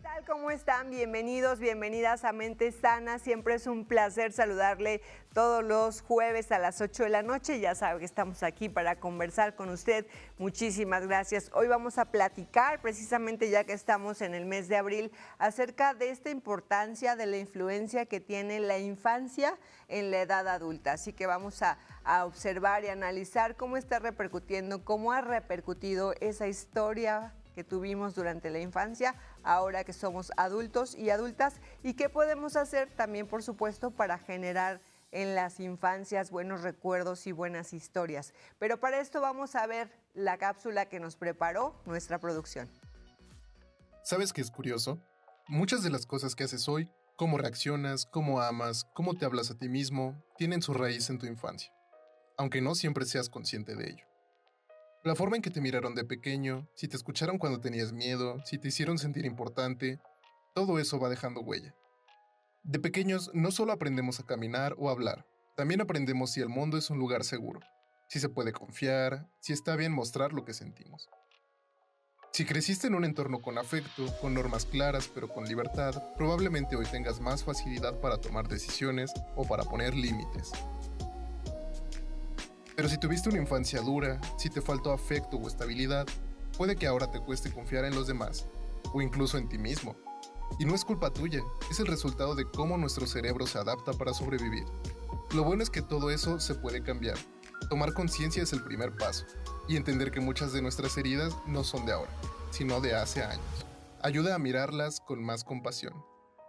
tal? ¿Cómo están? Bienvenidos, bienvenidas a Mente Sana. Siempre es un placer saludarle todos los jueves a las 8 de la noche. Ya sabe que estamos aquí para conversar con usted. Muchísimas gracias. Hoy vamos a platicar, precisamente ya que estamos en el mes de abril, acerca de esta importancia de la influencia que tiene la infancia en la edad adulta. Así que vamos a observar y analizar cómo está repercutiendo, cómo ha repercutido esa historia que tuvimos durante la infancia, ahora que somos adultos y adultas, y qué podemos hacer también, por supuesto, para generar en las infancias buenos recuerdos y buenas historias. Pero para esto vamos a ver la cápsula que nos preparó nuestra producción. ¿Sabes qué es curioso? Muchas de las cosas que haces hoy, cómo reaccionas, cómo amas, cómo te hablas a ti mismo, tienen su raíz en tu infancia, aunque no siempre seas consciente de ello. La forma en que te miraron de pequeño, si te escucharon cuando tenías miedo, si te hicieron sentir importante, todo eso va dejando huella. De pequeños no solo aprendemos a caminar o hablar, también aprendemos si el mundo es un lugar seguro, si se puede confiar, si está bien mostrar lo que sentimos. Si creciste en un entorno con afecto, con normas claras pero con libertad, probablemente hoy tengas más facilidad para tomar decisiones o para poner límites. Pero si tuviste una infancia dura, si te faltó afecto o estabilidad, puede que ahora te cueste confiar en los demás, o incluso en ti mismo. Y no es culpa tuya, es el resultado de cómo nuestro cerebro se adapta para sobrevivir. Lo bueno es que todo eso se puede cambiar. Tomar conciencia es el primer paso, y entender que muchas de nuestras heridas no son de ahora, sino de hace años. Ayuda a mirarlas con más compasión.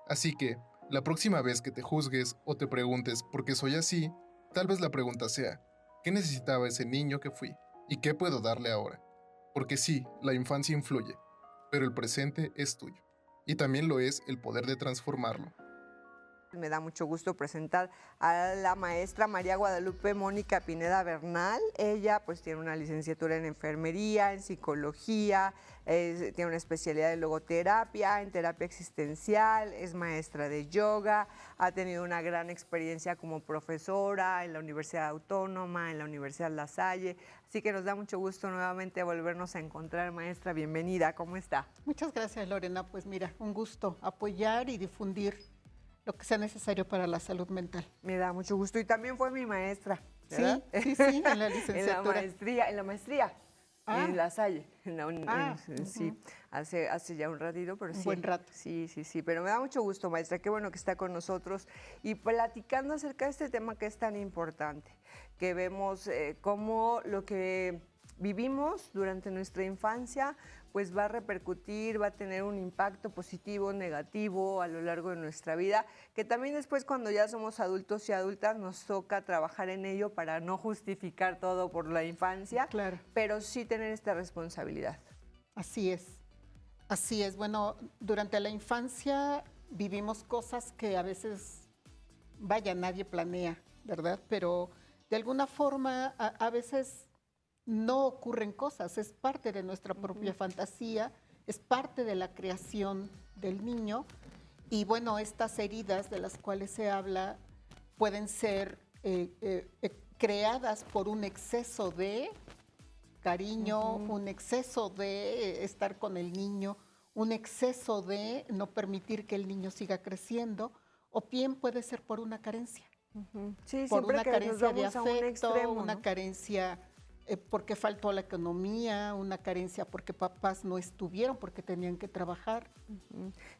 Así que, la próxima vez que te juzgues o te preguntes por qué soy así, tal vez la pregunta sea, ¿qué necesitaba ese niño que fui? ¿Y qué puedo darle ahora? Porque sí, la infancia influye, pero el presente es tuyo. Y también lo es el poder de transformarlo. Me da mucho gusto presentar a la maestra María Guadalupe Mónica Pineda Bernal. Ella pues tiene una licenciatura en enfermería, en psicología, tiene una especialidad en logoterapia, en terapia existencial, es maestra de yoga, ha tenido una gran experiencia como profesora en la Universidad Autónoma, en la Universidad La Salle. Así que nos da mucho gusto nuevamente volvernos a encontrar, maestra. Bienvenida, ¿cómo está? Muchas gracias, Lorena. Pues mira, un gusto apoyar y difundir lo que sea necesario para la salud mental. Me da mucho gusto y también fue mi maestra, ¿verdad? Sí, en la licenciatura. En la maestría, en La Salle. Sí, Ujú. hace ya un ratito, pero sí. Un buen rato. Sí, pero me da mucho gusto, maestra, qué bueno que está con nosotros y platicando acerca de este tema que es tan importante, que vemos cómo lo que vivimos durante nuestra infancia pues va a repercutir, va a tener un impacto positivo, negativo a lo largo de nuestra vida, que también después cuando ya somos adultos y adultas nos toca trabajar en ello para no justificar todo por la infancia, Claro. pero sí tener esta responsabilidad. Así es. Así es. Bueno, durante la infancia vivimos cosas que a veces, vaya, nadie planea, ¿verdad? Pero de alguna forma a veces no ocurren cosas, es parte de nuestra propia fantasía, es parte de la creación del niño y bueno, estas heridas de las cuales se habla pueden ser creadas por un exceso de cariño, un exceso de estar con el niño, un exceso de no permitir que el niño siga creciendo o bien puede ser por una carencia. Sí, Por siempre una que nos carencia de vamos a un afecto, extremo, una ¿no? carencia porque faltó la economía, una carencia porque papás no estuvieron porque tenían que trabajar.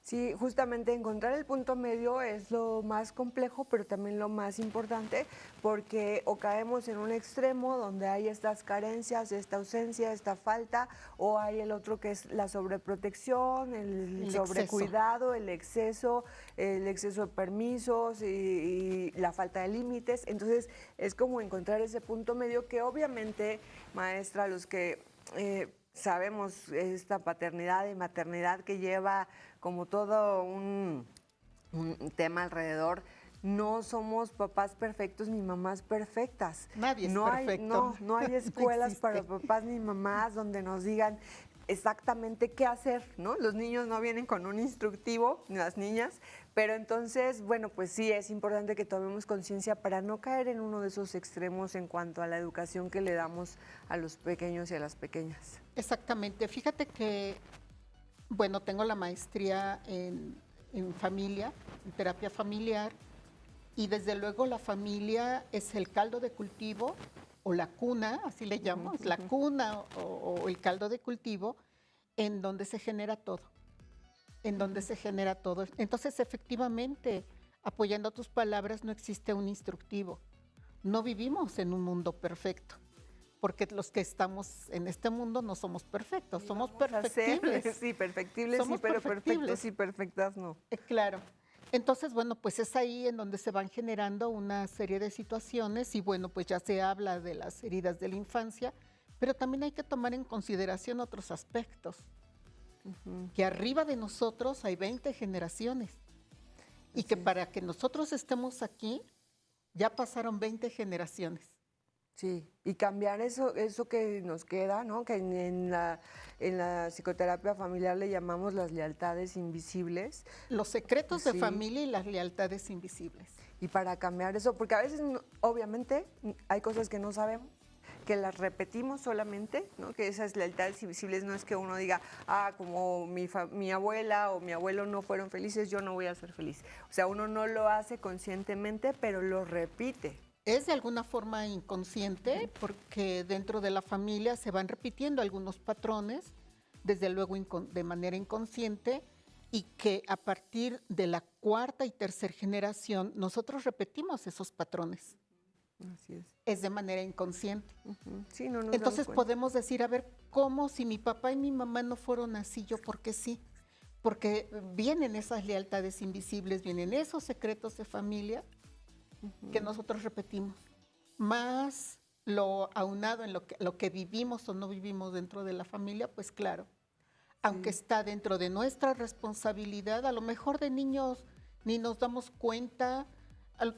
Sí, justamente encontrar el punto medio es lo más complejo, pero también lo más importante, porque o caemos en un extremo donde hay estas carencias, esta ausencia, esta falta, o hay el otro que es la sobreprotección, el sobrecuidado, el exceso de permisos y la falta de límites. Entonces, es como encontrar ese punto medio que obviamente, maestra, los que sabemos esta paternidad y maternidad que lleva como todo un tema alrededor. No somos papás perfectos ni mamás perfectas. Nadie es no perfecto. No hay No escuelas para existe. papás ni mamás donde nos digan exactamente qué hacer, ¿no? Los niños no vienen con un instructivo, ni las niñas, pero entonces, bueno, pues sí, es importante que tomemos conciencia para no caer en uno de esos extremos en cuanto a la educación que le damos a los pequeños y a las pequeñas. Exactamente. Fíjate que Bueno, tengo la maestría en familia, en terapia familiar, y desde luego la familia es el caldo de cultivo o la cuna, así le llamo, es la cuna o el caldo de cultivo en donde se genera todo, en donde se genera todo. Entonces, efectivamente, apoyando tus palabras, no existe un instructivo. No vivimos en un mundo perfecto, porque los que estamos en este mundo no somos perfectos, somos perfectibles. Sí, perfectibles, Somos sí, pero perfectibles. perfectos y perfectas no. Claro. Entonces, bueno, pues es ahí en donde se van generando una serie de situaciones y bueno, pues ya se habla de las heridas de la infancia, pero también hay que tomar en consideración otros aspectos, que arriba de nosotros hay 20 generaciones y que para que nosotros estemos aquí ya pasaron 20 generaciones. Sí, y cambiar eso que nos queda, ¿no? Que en la psicoterapia familiar le llamamos las lealtades invisibles. Los secretos de Sí. familia y las lealtades invisibles. Y para cambiar eso, porque a veces, obviamente, hay cosas que no sabemos, que las repetimos solamente, ¿no? Que esas lealtades invisibles no es que uno diga, como mi abuela o mi abuelo no fueron felices, yo no voy a ser feliz. O sea, uno no lo hace conscientemente, pero lo repite. Es de alguna forma inconsciente porque dentro de la familia se van repitiendo algunos patrones, desde luego de manera inconsciente, y que a partir de la cuarta y tercera generación nosotros repetimos esos patrones. Así es. Es de manera inconsciente. Sí, no nos Entonces damos cuenta. podemos decir, a ver, ¿cómo si mi papá y mi mamá no fueron así, yo por qué sí? Porque vienen esas lealtades invisibles, vienen esos secretos de familia que nosotros repetimos, más lo aunado en lo que vivimos o no vivimos dentro de la familia, pues claro, aunque está dentro de nuestra responsabilidad, a lo mejor de niños ni nos damos cuenta,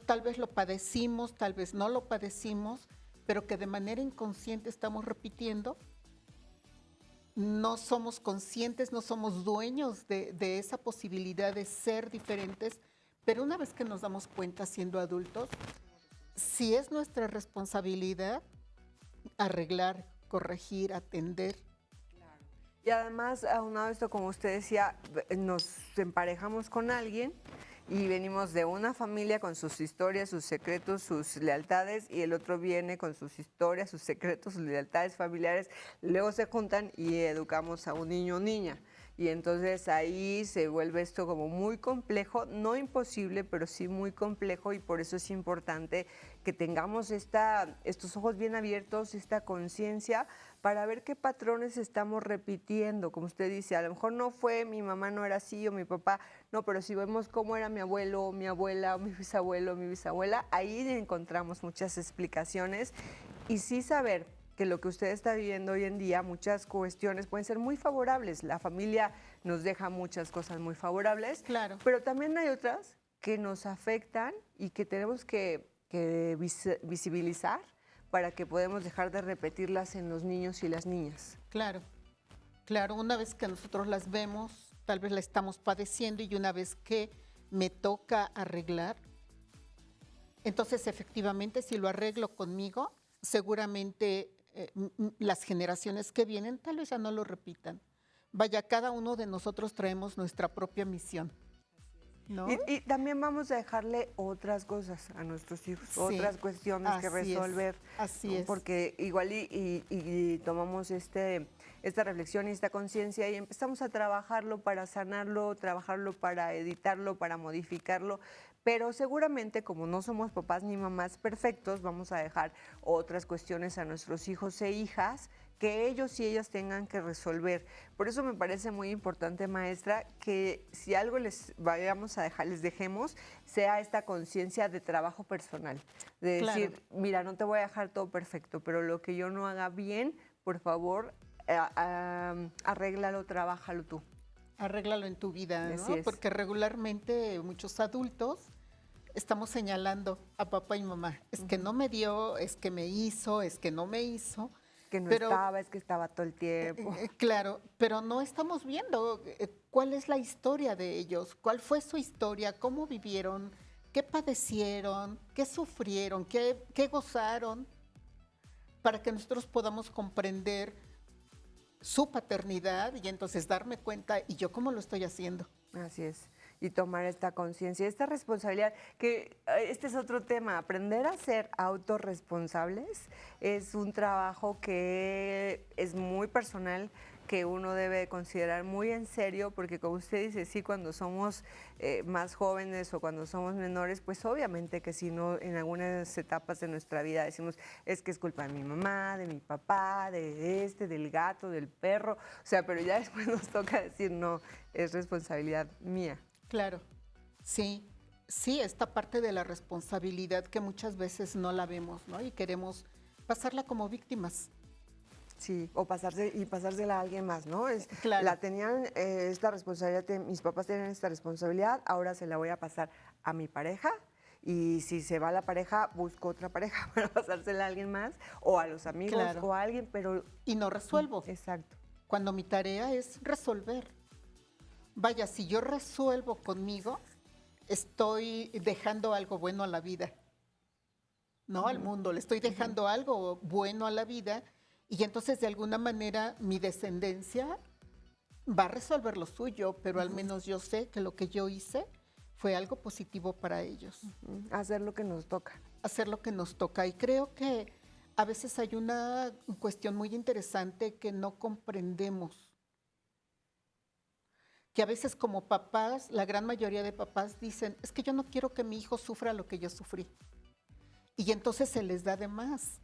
tal vez lo padecimos, tal vez no lo padecimos, pero que de manera inconsciente estamos repitiendo. No somos conscientes, no somos dueños de esa posibilidad de ser diferentes, pero una vez que nos damos cuenta siendo adultos, si es nuestra responsabilidad arreglar, corregir, atender. Y además, aunado a esto, como usted decía, nos emparejamos con alguien y venimos de una familia con sus historias, sus secretos, sus lealtades, y el otro viene con sus historias, sus secretos, sus lealtades familiares. Luego se juntan y educamos a un niño o niña. Y entonces ahí se vuelve esto como muy complejo, no imposible, pero sí muy complejo, y por eso es importante que tengamos estos ojos bien abiertos, esta conciencia, para ver qué patrones estamos repitiendo. Como usted dice, a lo mejor no fue, mi mamá no era así o mi papá, no, pero si vemos cómo era mi abuelo, o mi abuela, o mi bisabuelo, o mi bisabuela, ahí encontramos muchas explicaciones, y sí saber que lo que usted está viviendo hoy en día, muchas cuestiones pueden ser muy favorables. La familia nos deja muchas cosas muy favorables, Claro. pero también hay otras que nos afectan y que tenemos que visibilizar para que podamos dejar de repetirlas en los niños y las niñas. Claro, claro, una vez que nosotros las vemos, tal vez la estamos padeciendo y una vez que me toca arreglar, entonces efectivamente si lo arreglo conmigo, seguramente las generaciones que vienen tal vez ya no lo repitan. Vaya, cada uno de nosotros traemos nuestra propia misión, ¿no? Y también vamos a dejarle otras cosas a nuestros hijos, Sí, otras cuestiones que así es, resolver. así ¿no? es. Porque igual y tomamos esta reflexión y esta conciencia y empezamos a trabajarlo para sanarlo, trabajarlo para editarlo, para modificarlo. Pero seguramente, como no somos papás ni mamás perfectos, vamos a dejar otras cuestiones a nuestros hijos e hijas que ellos y ellas tengan que resolver. Por eso me parece muy importante, maestra, que si algo les vayamos a dejar, les dejemos, sea esta conciencia de trabajo personal. De Claro. decir, mira, no te voy a dejar todo perfecto, pero lo que yo no haga bien, por favor, arréglalo, trabájalo tú. Arréglalo en tu vida, Así ¿no? es. Porque regularmente muchos adultos estamos señalando a papá y mamá. Es que no me dio, es que me hizo, es que no me hizo. Que no Pero, estaba, es que estaba todo el tiempo. Claro, pero no estamos viendo cuál es la historia de ellos, cuál fue su historia, cómo vivieron, qué padecieron, qué sufrieron, qué gozaron, para que nosotros podamos comprender su paternidad y entonces darme cuenta, ¿y yo cómo lo estoy haciendo? Así es. Y tomar esta conciencia, esta responsabilidad, que este es otro tema, aprender a ser autorresponsables es un trabajo que es muy personal, que uno debe considerar muy en serio, porque como usted dice, sí, cuando somos más jóvenes o cuando somos menores, pues obviamente que si no, en algunas etapas de nuestra vida decimos, es que es culpa de mi mamá, de mi papá, del gato, del perro, o sea, pero ya después nos toca decir, no, es responsabilidad mía. Claro, sí, sí, esta parte de la responsabilidad que muchas veces no la vemos, ¿no? Y queremos pasarla como víctimas. Sí, o pasársela a alguien más, ¿no? Claro. La tenían esta responsabilidad, mis papás tenían esta responsabilidad, ahora se la voy a pasar a mi pareja y si se va la pareja, busco otra pareja para pasársela a alguien más o a los amigos Claro. o a alguien, pero... Y no resuelvo. Exacto. Cuando mi tarea es resolver. Vaya, si yo resuelvo conmigo, estoy dejando algo bueno a la vida, ¿no? Al mundo, le estoy dejando algo bueno a la vida y entonces de alguna manera mi descendencia va a resolver lo suyo, pero al menos yo sé que lo que yo hice fue algo positivo para ellos. Hacer lo que nos toca. Hacer lo que nos toca y creo que a veces hay una cuestión muy interesante que no comprendemos. Que a veces como papás, la gran mayoría de papás dicen, es que yo no quiero que mi hijo sufra lo que yo sufrí. Y entonces se les da de más.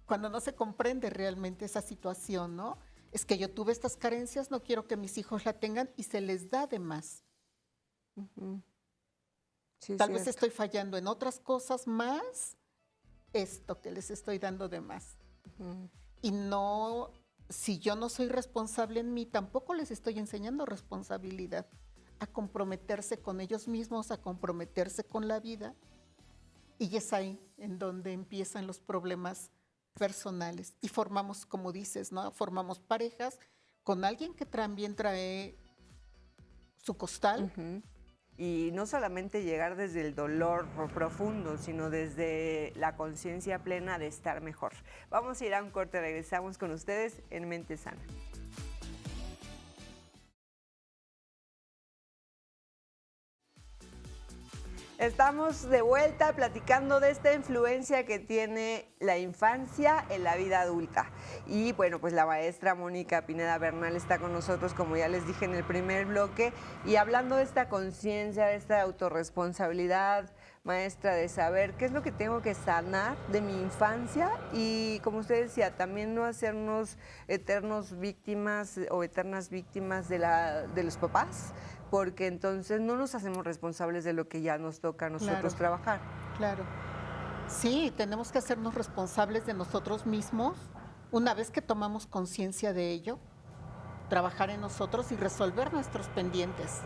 Cuando no se comprende realmente esa situación, ¿no? Es que yo tuve estas carencias, no quiero que mis hijos la tengan y se les da de más. Sí, Tal vez estoy fallando en otras cosas más, esto que les estoy dando de más. Y no... Si yo no soy responsable en mí, tampoco les estoy enseñando responsabilidad, a comprometerse con ellos mismos, a comprometerse con la vida. Y es ahí en donde empiezan los problemas personales. Y formamos, como dices, ¿no? Formamos parejas con alguien que también trae su costal. Y no solamente llegar desde el dolor profundo, sino desde la conciencia plena de estar mejor. Vamos a ir a un corte, regresamos con ustedes en Mente Sana. Estamos de vuelta platicando de esta influencia que tiene la infancia en la vida adulta. Y bueno, pues la maestra Mónica Pineda Bernal está con nosotros, como ya les dije en el primer bloque, y hablando de esta conciencia, de esta autorresponsabilidad, maestra, de saber qué es lo que tengo que sanar de mi infancia y, como usted decía, también no hacernos eternos víctimas o eternas víctimas de los papás, porque entonces no nos hacemos responsables de lo que ya nos toca a nosotros trabajar. Claro. Sí, tenemos que hacernos responsables de nosotros mismos una vez que tomamos conciencia de ello, trabajar en nosotros y resolver nuestros pendientes.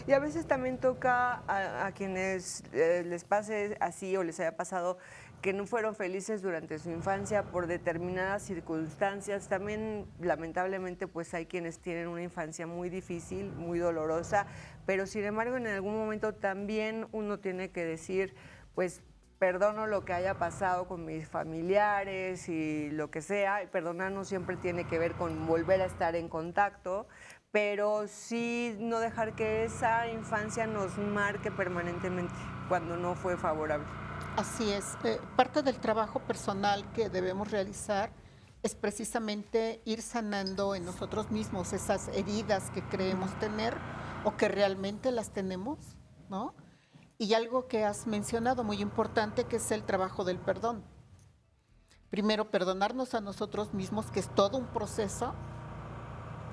Y a veces también toca a quienes les pase así o les haya pasado que no fueron felices durante su infancia por determinadas circunstancias. También, lamentablemente, pues hay quienes tienen una infancia muy difícil, muy dolorosa, pero sin embargo en algún momento también uno tiene que decir, pues perdono lo que haya pasado con mis familiares y lo que sea. Y perdonar no siempre tiene que ver con volver a estar en contacto, pero sí no dejar que esa infancia nos marque permanentemente cuando no fue favorable. Así es. Parte del trabajo personal que debemos realizar es precisamente ir sanando en nosotros mismos esas heridas que creemos tener o que realmente las tenemos, ¿no? Y algo que has mencionado muy importante, que es el trabajo del perdón. Primero, perdonarnos a nosotros mismos, que es todo un proceso.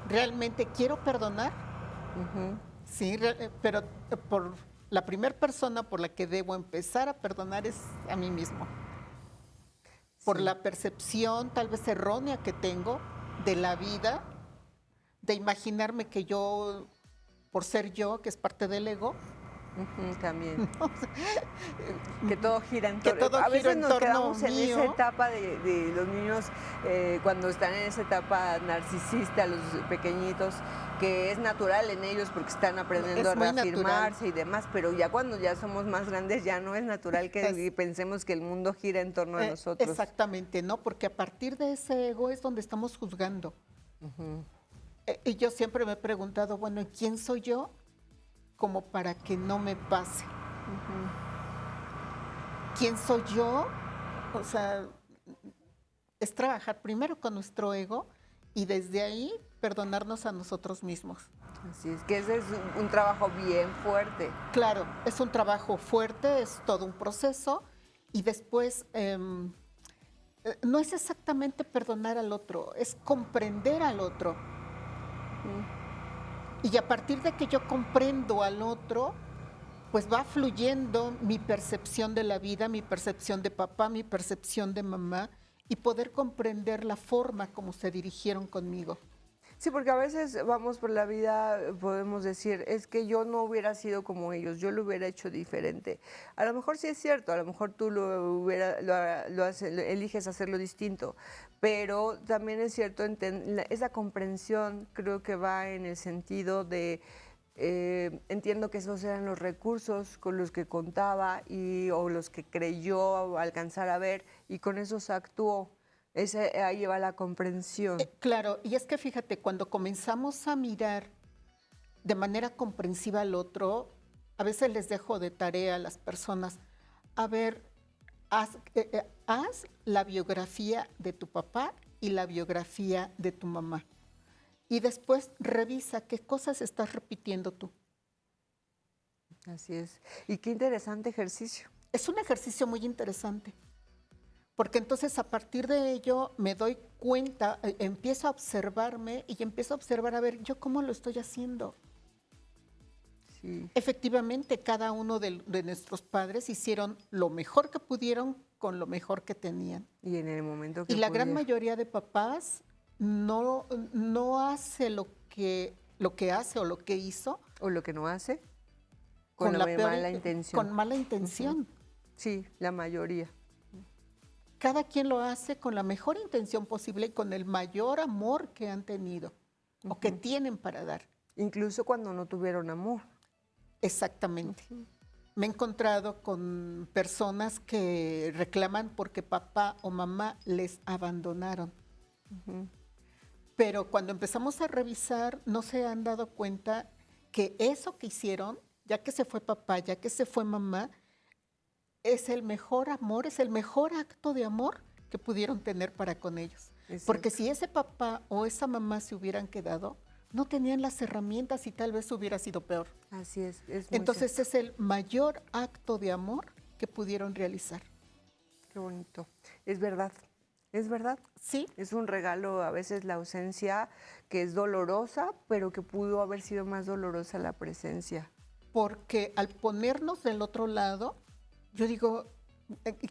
¿Realmente quiero perdonar? Sí, pero por la primera persona por la que debo empezar a perdonar es a mí mismo. Por la percepción tal vez errónea que tengo de la vida, de imaginarme que yo, por ser yo, que es parte del ego, También. Que todo gira en Que torno. todo A gira veces en nos torno quedamos en esa mío. etapa de los niños, cuando están en esa etapa narcisista, los pequeñitos, que es natural en ellos porque están aprendiendo Es a muy natural. reafirmarse y demás, pero ya cuando ya somos más grandes ya no es natural que Es- pensemos que el mundo gira en torno a nosotros. Exactamente, ¿no? Porque a partir de ese ego es donde estamos juzgando. Y yo siempre me he preguntado, bueno, ¿y quién soy yo como para que no me pase? ¿Quién soy yo? O sea, es trabajar primero con nuestro ego y desde ahí perdonarnos a nosotros mismos. Así es que ese es un trabajo bien fuerte. Claro, es un trabajo fuerte, es todo un proceso y después no es exactamente perdonar al otro, es comprender al otro. Y a partir de que yo comprendo al otro, pues va fluyendo mi percepción de la vida, mi percepción de papá, mi percepción de mamá y poder comprender la forma como se dirigieron conmigo. Sí, porque a veces vamos por la vida, podemos decir, es que yo no hubiera sido como ellos, yo lo hubiera hecho diferente. A lo mejor sí es cierto, a lo mejor tú eliges hacerlo distinto, pero también es cierto, esa comprensión creo que va en el sentido de, entiendo que esos eran los recursos con los que contaba o los que creyó alcanzar a ver y con esos actuó. Ahí va la comprensión. Claro, y es que fíjate, cuando comenzamos a mirar de manera comprensiva al otro, a veces les dejo de tarea a las personas, a ver, haz la biografía de tu papá y la biografía de tu mamá. Y después revisa qué cosas estás repitiendo tú. Así es. Y qué interesante ejercicio. Es un ejercicio muy interesante, porque entonces a partir de ello me doy cuenta, empiezo a observarme y empiezo a observar, a ver, ¿yo cómo lo estoy haciendo? Sí. Efectivamente, cada uno de nuestros padres hicieron lo mejor que pudieron con lo mejor que tenían. Y en el momento que Y la gran pudiera. mayoría de papás no hace lo que hace o lo que hizo O lo que no hace. Con la mala intención. Con mala intención. Sí, la mayoría. Cada quien lo hace con la mejor intención posible y con el mayor amor que han tenido o que tienen para dar. Incluso cuando no tuvieron amor. Exactamente. Me he encontrado con personas que reclaman porque papá o mamá les abandonaron. Pero cuando empezamos a revisar, no se han dado cuenta que eso que hicieron, ya que se fue papá, ya que se fue mamá, es el mejor amor, es el mejor acto de amor que pudieron tener para con ellos. Es Porque cierto. si ese papá o esa mamá se hubieran quedado, no tenían las herramientas y tal vez hubiera sido peor. Así es. Muy Entonces cierto. es el mayor acto de amor que pudieron realizar. Qué bonito. Es verdad. Es verdad. Sí, Es un regalo a veces la ausencia que es dolorosa, pero que pudo haber sido más dolorosa la presencia. porque al ponernos del otro lado, yo digo,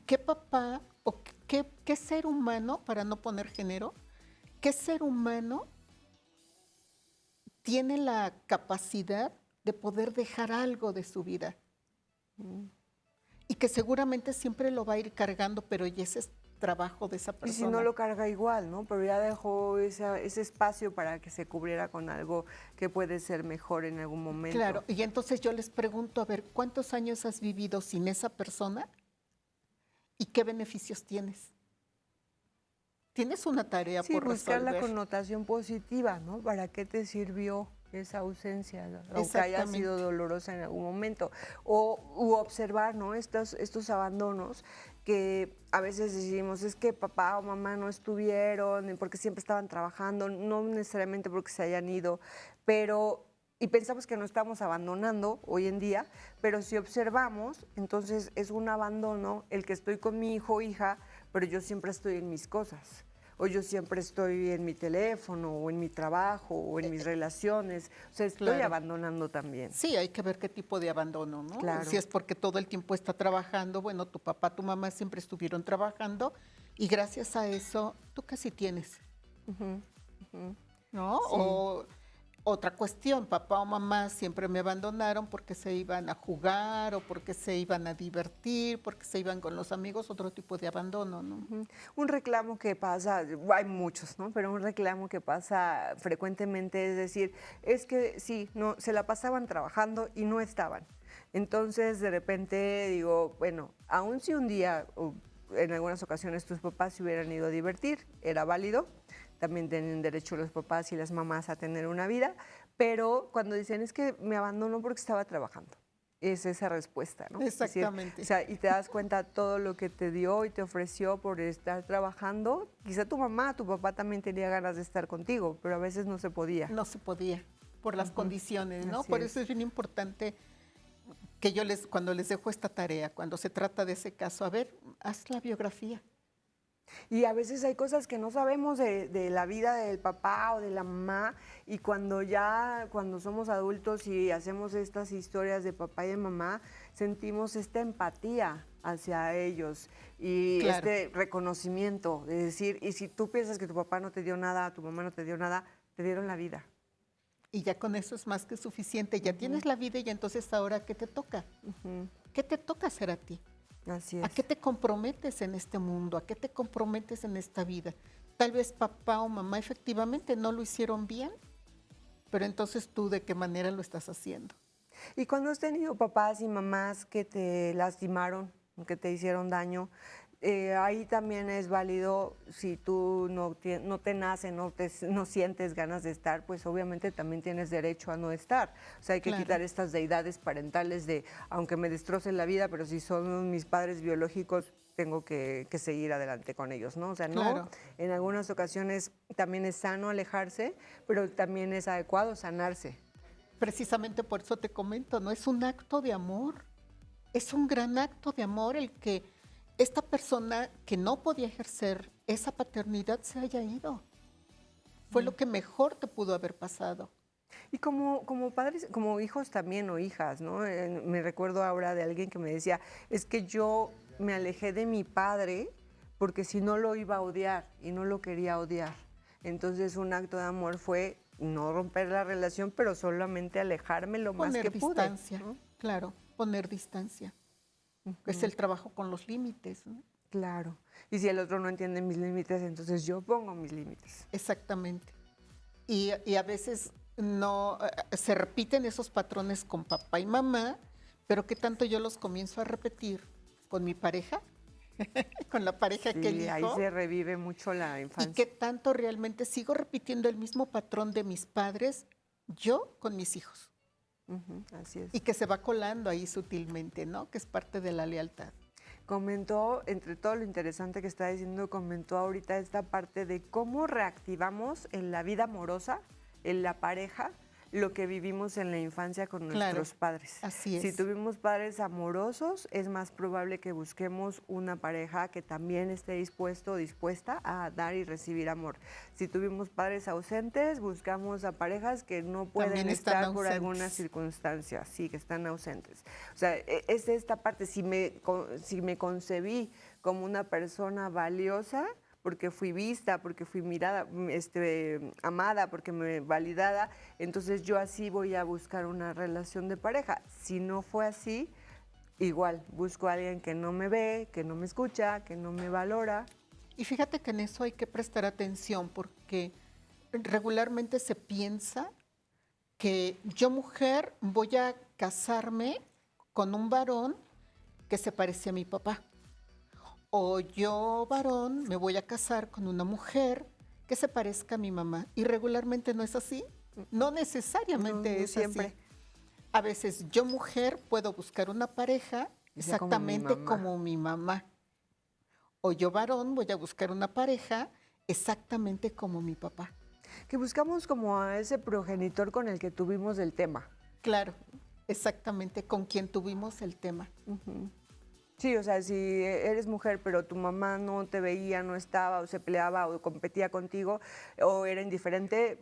¿qué papá o qué ser humano, para no poner género, qué ser humano tiene la capacidad de poder dejar algo de su vida? Y que seguramente siempre lo va a ir cargando, pero y ese es trabajo de esa Y persona. si no lo carga igual, ¿no? Pero ya dejó ese espacio para que se cubriera con algo que puede ser mejor en algún momento. Claro, y entonces yo les pregunto, a ver, ¿cuántos años has vivido sin esa persona? ¿Y qué beneficios tienes? Tienes una tarea Sí, por buscar la resolver. connotación positiva, ¿no? ¿Para qué te sirvió esa ausencia? Aunque haya Exactamente. sido dolorosa en algún momento. U observar, ¿no? Estos abandonos que a veces decimos, es que papá o mamá no estuvieron, porque siempre estaban trabajando, no necesariamente porque se hayan ido, pero... Y pensamos que no estamos abandonando hoy en día, pero si observamos, entonces es un abandono el que estoy con mi hijo o hija, pero yo siempre estoy en mis cosas. O yo siempre estoy en mi teléfono, o en mi trabajo, o en mis relaciones. O sea, estoy Claro. abandonando también. Sí, hay que ver qué tipo de abandono, ¿no? Claro. Si es porque todo el tiempo está trabajando, bueno, tu papá, tu mamá siempre estuvieron trabajando y gracias a eso, tú casi tienes, ¿no? O otra cuestión, papá o mamá siempre me abandonaron porque se iban a jugar o porque se iban a divertir, porque se iban con los amigos, otro tipo de abandono, ¿no? Ujú. Un reclamo que pasa, hay muchos, ¿no? Pero un reclamo que pasa frecuentemente es decir, es que sí, no, se la pasaban trabajando y no estaban. Entonces, de repente digo, bueno, aun si un día, o en algunas ocasiones, tus papás se hubieran ido a divertir, era válido. También tienen derecho los papás y las mamás a tener una vida, pero cuando dicen es que me abandonó porque estaba trabajando, es esa respuesta, ¿no? Es decir, Exactamente. o sea, y te das cuenta todo lo que te dio y te ofreció por estar trabajando. Quizá tu mamá, tu papá también tenía ganas de estar contigo, pero a veces no se podía. No se podía por las condiciones, ¿no? Así Por es. eso es bien importante que yo cuando les dejo esta tarea, cuando se trata de ese caso, a ver, haz la biografía. Y a veces hay cosas que no sabemos de la vida del papá o de la mamá, y cuando somos adultos y hacemos estas historias de papá y de mamá, sentimos esta empatía hacia ellos y Claro. este reconocimiento de decir, y si tú piensas que tu papá no te dio nada, tu mamá no te dio nada, te dieron la vida. Y ya con eso es más que suficiente. Ya tienes la vida y entonces ahora, ¿qué te toca? ¿Qué te toca hacer a ti? Así ¿A es. qué te comprometes en este mundo? ¿A qué te comprometes en esta vida? Tal vez papá o mamá efectivamente no lo hicieron bien, pero entonces tú de qué manera lo estás haciendo. Y cuando has tenido papás y mamás que te lastimaron, que te hicieron daño, ahí también es válido, si tú no te nace, no sientes ganas de estar, pues obviamente también tienes derecho a no estar. O sea, hay que Claro. quitar estas deidades parentales de, aunque me destrocen la vida, pero si son mis padres biológicos, tengo que seguir adelante con ellos, ¿no? O sea, no, Claro. en algunas ocasiones también es sano alejarse, pero también es adecuado sanarse. Precisamente por eso te comento, ¿no? Es un acto de amor. Es un gran acto de amor el que esta persona que no podía ejercer esa paternidad se haya ido. Fue lo que mejor te pudo haber pasado. Y como padres, como hijos también o hijas, ¿no? Me recuerdo ahora de alguien que me decía, es que yo me alejé de mi padre porque si no lo iba a odiar y no lo quería odiar. Entonces un acto de amor fue no romper la relación, pero solamente alejarme lo más Poner que pude. distancia, ¿No? claro, poner distancia. Es el trabajo con los límites, ¿no? Claro. Y si el otro no entiende mis límites, entonces yo pongo mis límites. Exactamente. Y a veces no se repiten esos patrones con papá y mamá, pero ¿qué tanto yo los comienzo a repetir con mi pareja? Con la pareja que Sí, ahí elijo. se revive mucho la ¿Y infancia. qué tanto realmente sigo repitiendo el mismo patrón de mis padres yo con mis hijos? Así es. Y que se va colando ahí sutilmente, ¿no? Que es parte de la lealtad. Comentó, entre todo lo interesante que está diciendo, comentó ahorita esta parte de cómo reactivamos en la vida amorosa, en la pareja, lo que vivimos en la infancia con Claro, nuestros padres. así Si es. tuvimos padres amorosos, es más probable que busquemos una pareja que también esté dispuesto o dispuesta a dar y recibir amor. Si tuvimos padres ausentes, buscamos a parejas que no pueden También están estar por ausentes. alguna circunstancia, sí, que están ausentes. O sea, es esta parte, si me concebí como una persona valiosa, porque fui vista, porque fui mirada, amada, porque me validada, entonces yo así voy a buscar una relación de pareja. Si no fue así, igual, busco a alguien que no me ve, que no me escucha, que no me valora. Y fíjate que en eso hay que prestar atención porque regularmente se piensa que yo mujer voy a casarme con un varón que se parece a mi papá. O yo varón me voy a casar con una mujer que se parezca a mi mamá. Y regularmente no es así. No necesariamente No es siempre. así. A veces yo mujer puedo buscar una pareja Que sea como mi exactamente mamá. como mi mamá. O yo varón voy a buscar una pareja exactamente como mi papá. Que buscamos como a ese progenitor con el que tuvimos el tema. Claro, exactamente con quien tuvimos el tema. Sí, o sea, si eres mujer, pero tu mamá no te veía, no estaba, o se peleaba, o competía contigo, o era indiferente,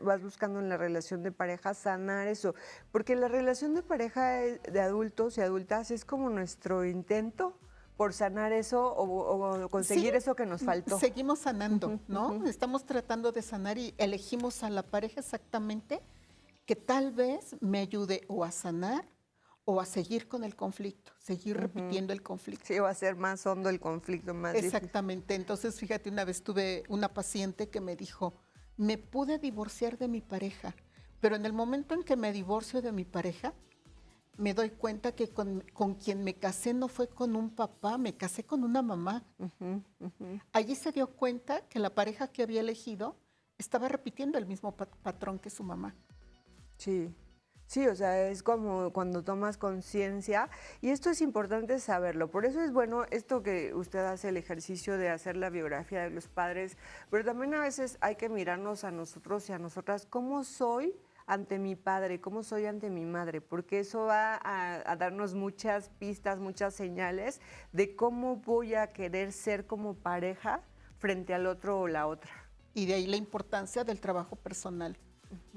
vas buscando en la relación de pareja sanar eso. Porque la relación de pareja de adultos y adultas es como nuestro intento por sanar eso o conseguir Sí, eso que nos faltó. seguimos sanando, ¿no? Estamos tratando de sanar y elegimos a la pareja exactamente que tal vez me ayude o a sanar o a seguir con el conflicto, seguir repitiendo el conflicto. Sí, va a ser más hondo el conflicto, más difícil. Exactamente. Entonces, fíjate, una vez tuve una paciente que me dijo, me pude divorciar de mi pareja, pero en el momento en que me divorcio de mi pareja, me doy cuenta que con quien me casé no fue con un papá, me casé con una mamá. Allí se dio cuenta que la pareja que había elegido estaba repitiendo el mismo patrón que su mamá. Sí, sí, o sea, es como cuando tomas conciencia y esto es importante saberlo. Por eso es bueno esto que usted hace, el ejercicio de hacer la biografía de los padres, pero también a veces hay que mirarnos a nosotros y a nosotras, ¿cómo soy ante mi padre? ¿Cómo soy ante mi madre? Porque eso va a darnos muchas pistas, muchas señales de cómo voy a querer ser como pareja frente al otro o la otra. Y de ahí la importancia del trabajo personal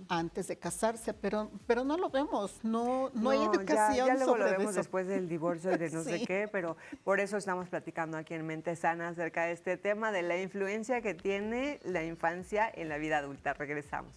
antes de casarse, pero no lo vemos, no hay educación ya luego sobre lo vemos eso. después del divorcio y de no sé Sí. qué, pero por eso estamos platicando aquí en Mente Sana acerca de este tema, de la influencia que tiene la infancia en la vida adulta. Regresamos.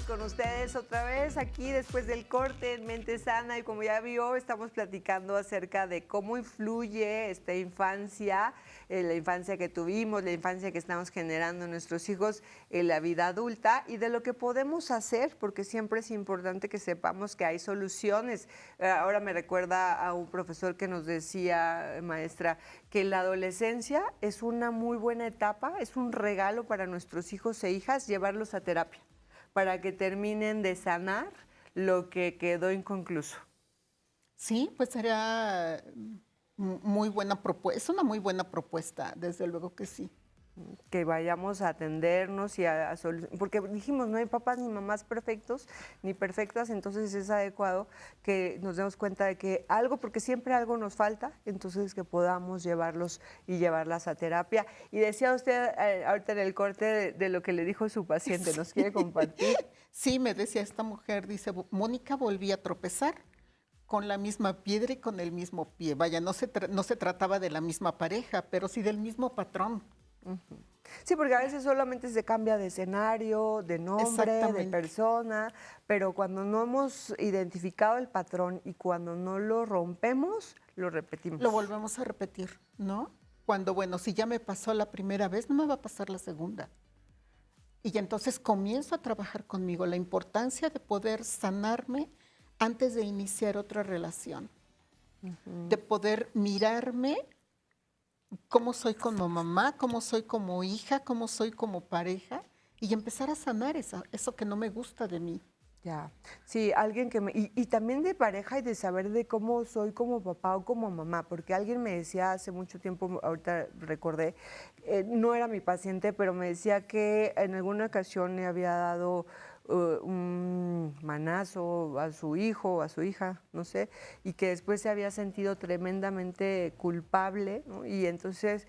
Con ustedes otra vez aquí después del corte en Mente Sana y como ya vio estamos platicando acerca de cómo influye esta infancia, la infancia que tuvimos, la infancia que estamos generando en nuestros hijos en la vida adulta y de lo que podemos hacer porque siempre es importante que sepamos que hay soluciones. Ahora me recuerda a un profesor que nos decía, maestra, que la adolescencia es una muy buena etapa, es un regalo para nuestros hijos e hijas llevarlos a terapia, para que terminen de sanar lo que quedó inconcluso. Sí, pues sería muy buena propuesta, es una muy buena propuesta, desde luego que sí. Que vayamos a atendernos y porque dijimos, no hay papás ni mamás perfectos ni perfectas, entonces es adecuado que nos demos cuenta de que algo, porque siempre algo nos falta, entonces que podamos llevarlos y llevarlas a terapia. Y decía usted ahorita en el corte de lo que le dijo su paciente, ¿nos quiere compartir? Sí, me decía esta mujer, dice, Mónica volvía a tropezar con la misma piedra y con el mismo pie. Vaya, no se trataba de la misma pareja, pero sí del mismo patrón. Sí, porque a veces solamente se cambia de escenario, de nombre, de persona, pero cuando no hemos identificado el patrón y cuando no lo rompemos, lo repetimos. Lo volvemos a repetir, ¿no? Cuando, bueno, si ya me pasó la primera vez, no me va a pasar la segunda. Y entonces comienzo a trabajar conmigo, la importancia de poder sanarme antes de iniciar otra relación, de poder mirarme cómo soy como mamá, cómo soy como hija, cómo soy como pareja y empezar a sanar eso que no me gusta de mí. Ya, sí, alguien que y también de pareja y de saber de cómo soy como papá o como mamá, porque alguien me decía hace mucho tiempo, ahorita recordé, no era mi paciente, pero me decía que en alguna ocasión le había dado un manazo a su hijo o a su hija, no sé, y que después se había sentido tremendamente culpable, ¿no? Y entonces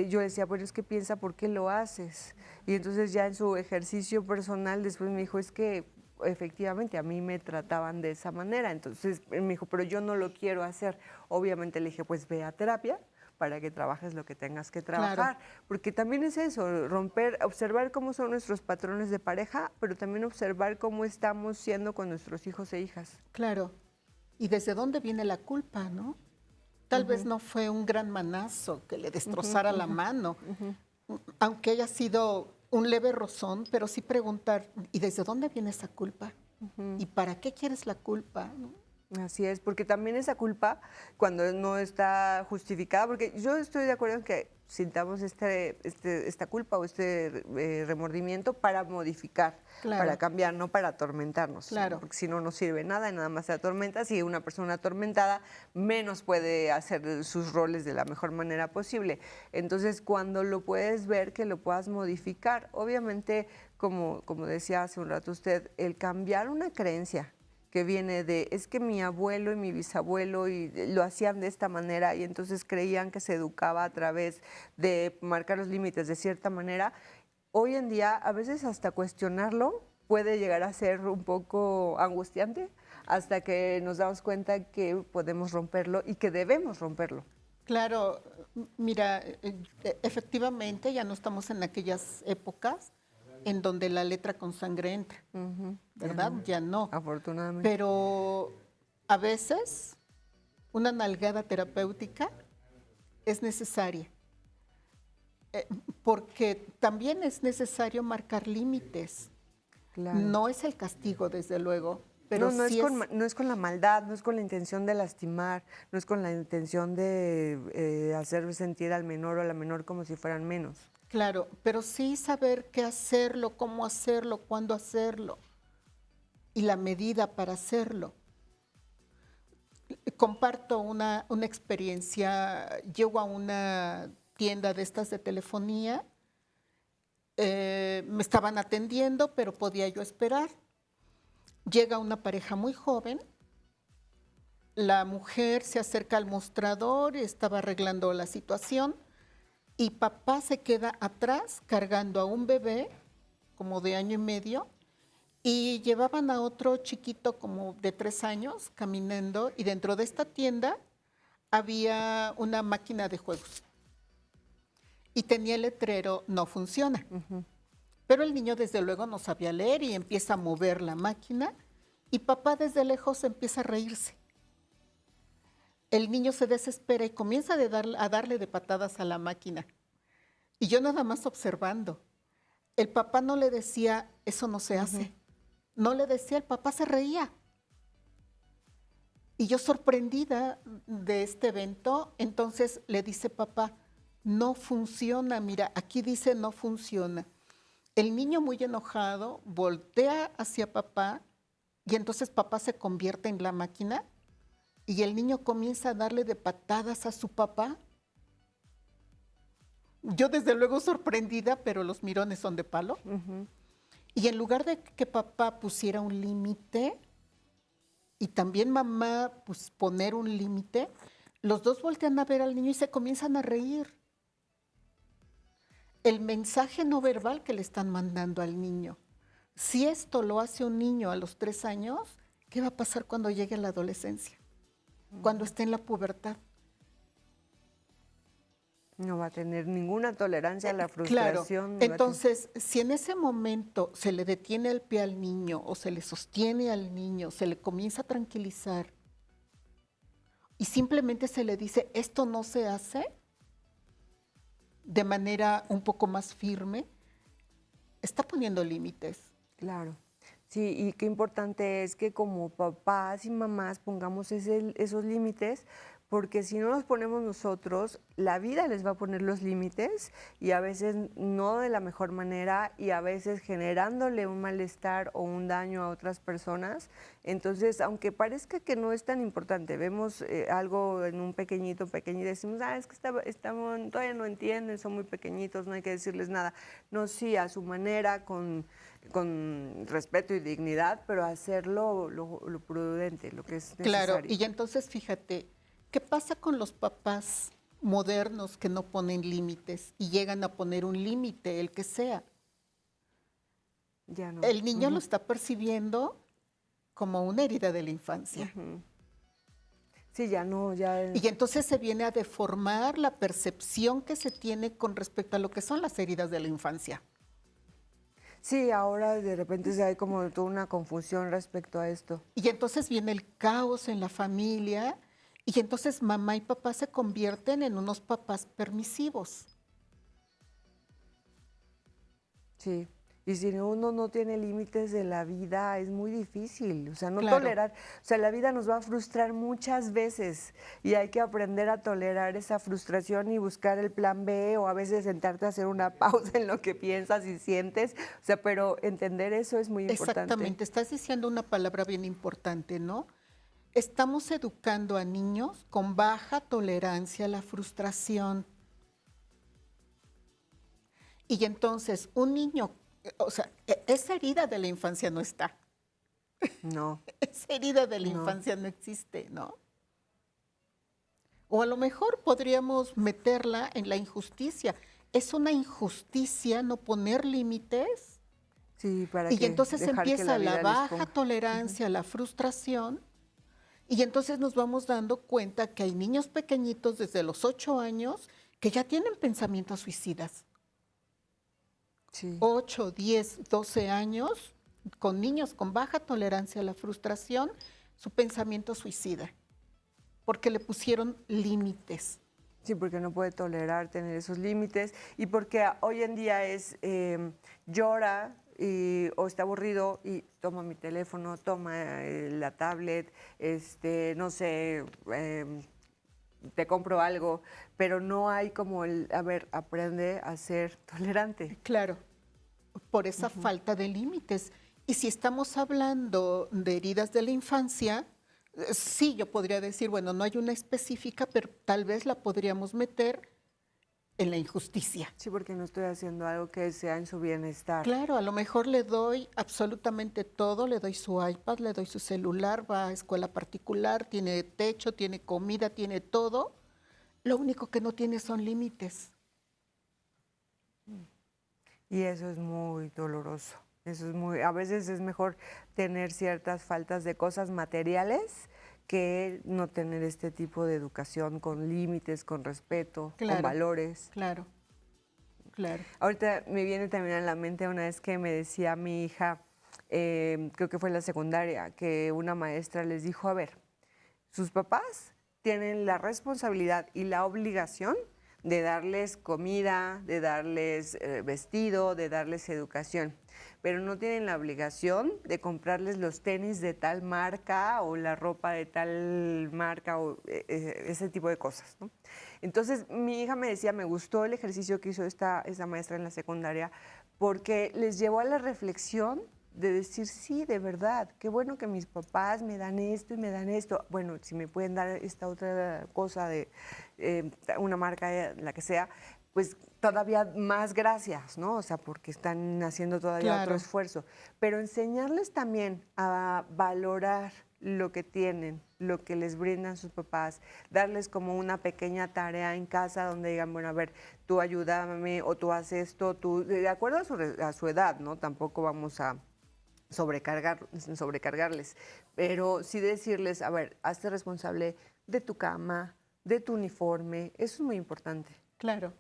yo decía, bueno, es que piensa por qué lo haces. Y entonces ya en su ejercicio personal después me dijo, es que efectivamente a mí me trataban de esa manera. Entonces me dijo, pero yo no lo quiero hacer. Obviamente le dije, pues ve a terapia para que trabajes lo que tengas que trabajar. Claro. Porque también es eso, romper, observar cómo son nuestros patrones de pareja, pero también observar cómo estamos siendo con nuestros hijos e hijas. Claro. Y desde dónde viene la culpa, ¿no? Tal vez no fue un gran manazo que le destrozara la mano, aunque haya sido un leve rozón, pero sí preguntar, ¿y desde dónde viene esa culpa? ¿Y para qué quieres la culpa? ¿No? Así es, porque también esa culpa, cuando no está justificada, porque yo estoy de acuerdo en que sintamos esta culpa o remordimiento para modificar, claro, para cambiar, no para atormentarnos, claro, ¿no? Porque si no, no sirve nada y nada más se atormenta. Si una persona atormentada menos puede hacer sus roles de la mejor manera posible. Entonces, cuando lo puedes ver, que lo puedas modificar, obviamente, como decía hace un rato usted, el cambiar una creencia que viene de, es que mi abuelo y mi bisabuelo y lo hacían de esta manera y entonces creían que se educaba a través de marcar los límites de cierta manera. Hoy en día, a veces hasta cuestionarlo puede llegar a ser un poco angustiante hasta que nos damos cuenta que podemos romperlo y que debemos romperlo. Claro, mira, efectivamente ya no estamos en aquellas épocas en donde la letra con sangre entra, ¿verdad? Ya no. Afortunadamente. Pero a veces una nalgada terapéutica es necesaria, porque también es necesario marcar límites. Claro. No es el castigo, desde luego, pero no, sí no es con la maldad, no es con la intención de lastimar, no es con la intención de hacer sentir al menor o a la menor como si fueran menos. Claro, pero sí saber qué hacerlo, cómo hacerlo, cuándo hacerlo y la medida para hacerlo. Comparto una experiencia. Llego a una tienda de estas de telefonía, me estaban atendiendo, pero podía yo esperar. Llega una pareja muy joven, la mujer se acerca al mostrador, estaba arreglando la situación y papá se queda atrás cargando a un bebé como de 1 año y medio y llevaban a otro chiquito como de 3 años caminando y dentro de esta tienda había una máquina de juegos y tenía el letrero "no funciona". Pero el niño desde luego no sabía leer y empieza a mover la máquina y papá desde lejos empieza a reírse. El niño se desespera y comienza a darle de patadas a la máquina. Y yo nada más observando. El papá no le decía, eso no se hace. No le decía, el papá se reía. Y yo sorprendida de este evento, entonces le dice papá, no funciona, mira, aquí dice no funciona. El niño muy enojado voltea hacia papá y entonces papá se convierte en la máquina y el niño comienza a darle de patadas a su papá. Yo desde luego sorprendida, pero los mirones son de palo. Y en lugar de que papá pusiera un límite y también mamá pues, poner un límite, los dos voltean a ver al niño y se comienzan a reír. El mensaje no verbal que le están mandando al niño. Si esto lo hace un niño a los 3 años, ¿qué va a pasar cuando llegue a la adolescencia? Cuando esté en la pubertad. No va a tener ninguna tolerancia a la Claro, frustración. entonces, si en ese momento se le detiene el pie al niño o se le sostiene al niño, se le comienza a tranquilizar y simplemente se le dice, esto no se hace, de manera un poco más firme, está poniendo límites. Claro. Sí, y qué importante es que como papás y mamás pongamos esos límites, porque si no los ponemos nosotros, la vida les va a poner los límites y a veces no de la mejor manera y a veces generándole un malestar o un daño a otras personas. Entonces, aunque parezca que no es tan importante, vemos algo en un pequeñito y decimos, es que todavía no entienden, son muy pequeñitos, no hay que decirles nada. No, sí, a su manera, con respeto y dignidad, pero hacerlo lo prudente, lo que es necesario. Claro, y entonces fíjate, ¿qué pasa con los papás modernos que no ponen límites y llegan a poner un límite, el que sea? Ya no. El niño lo está percibiendo como una herida de la infancia. Sí, ya no, ya. Y entonces se viene a deformar la percepción que se tiene con respecto a lo que son las heridas de la infancia. Sí, ahora de repente hay como toda una confusión respecto a esto. Y entonces viene el caos en la familia y entonces mamá y papá se convierten en unos papás permisivos. Sí, y si uno no tiene límites de la vida, es muy difícil, o sea, no Claro. tolerar, o sea, la vida nos va a frustrar muchas veces y hay que aprender a tolerar esa frustración y buscar el plan B o a veces sentarte a hacer una pausa en lo que piensas y sientes, o sea, pero entender eso es muy importante. Exactamente, estás diciendo una palabra bien importante, ¿no? Estamos educando a niños con baja tolerancia a la frustración. Y entonces un niño, o sea, esa herida de la infancia no está. No. Esa herida de la No. infancia no existe, ¿no? O a lo mejor podríamos meterla en la injusticia. Es una injusticia no poner límites Sí, para Y que entonces dejar que empieza la vida les baja ponga. tolerancia, la frustración, y entonces nos vamos dando cuenta que hay niños pequeñitos desde los 8 años que ya tienen pensamientos suicidas. Sí. 8, 10, 12 años, con niños con baja tolerancia a la frustración, su pensamiento suicida, porque le pusieron límites. Sí, porque no puede tolerar tener esos límites y porque hoy en día es llora o está aburrido y toma mi teléfono, toma la tablet, no sé, te compro algo, pero no hay como a ver, aprende a ser tolerante. Claro, por esa falta de límites. Y si estamos hablando de heridas de la infancia, sí, yo podría decir, bueno, no hay una específica, pero tal vez la podríamos meter en la injusticia. Sí, porque no estoy haciendo algo que sea en su bienestar. Claro, a lo mejor le doy absolutamente todo, le doy su iPad, le doy su celular, va a escuela particular, tiene techo, tiene comida, tiene todo. Lo único que no tiene son límites. Y eso es muy doloroso. Eso es a veces es mejor tener ciertas faltas de cosas materiales que no tener este tipo de educación con límites, con respeto, con Claro, valores. claro, claro. Ahorita me viene también a la mente una vez que me decía mi hija, creo que fue en la secundaria, que una maestra les dijo, a ver, sus papás tienen la responsabilidad y la obligación de darles comida, de darles vestido, de darles educación, pero no tienen la obligación de comprarles los tenis de tal marca o la ropa de tal marca o ese tipo de cosas, ¿no? Entonces mi hija me decía, me gustó el ejercicio que hizo esta maestra en la secundaria porque les llevó a la reflexión de decir, sí, de verdad, qué bueno que mis papás me dan esto y me dan esto. Bueno, si me pueden dar esta otra cosa de una marca, la que sea, pues todavía más gracias, ¿no? O sea, porque están haciendo todavía otro Claro. esfuerzo. Pero enseñarles también a valorar lo que tienen, lo que les brindan sus papás, darles como una pequeña tarea en casa donde digan, bueno, a ver, tú ayúdame o tú haces esto, tú, de acuerdo a su edad, ¿no? Tampoco vamos a sobrecargarles, pero sí decirles, a ver, hazte responsable de tu cama, de tu uniforme, eso es muy importante. Claro,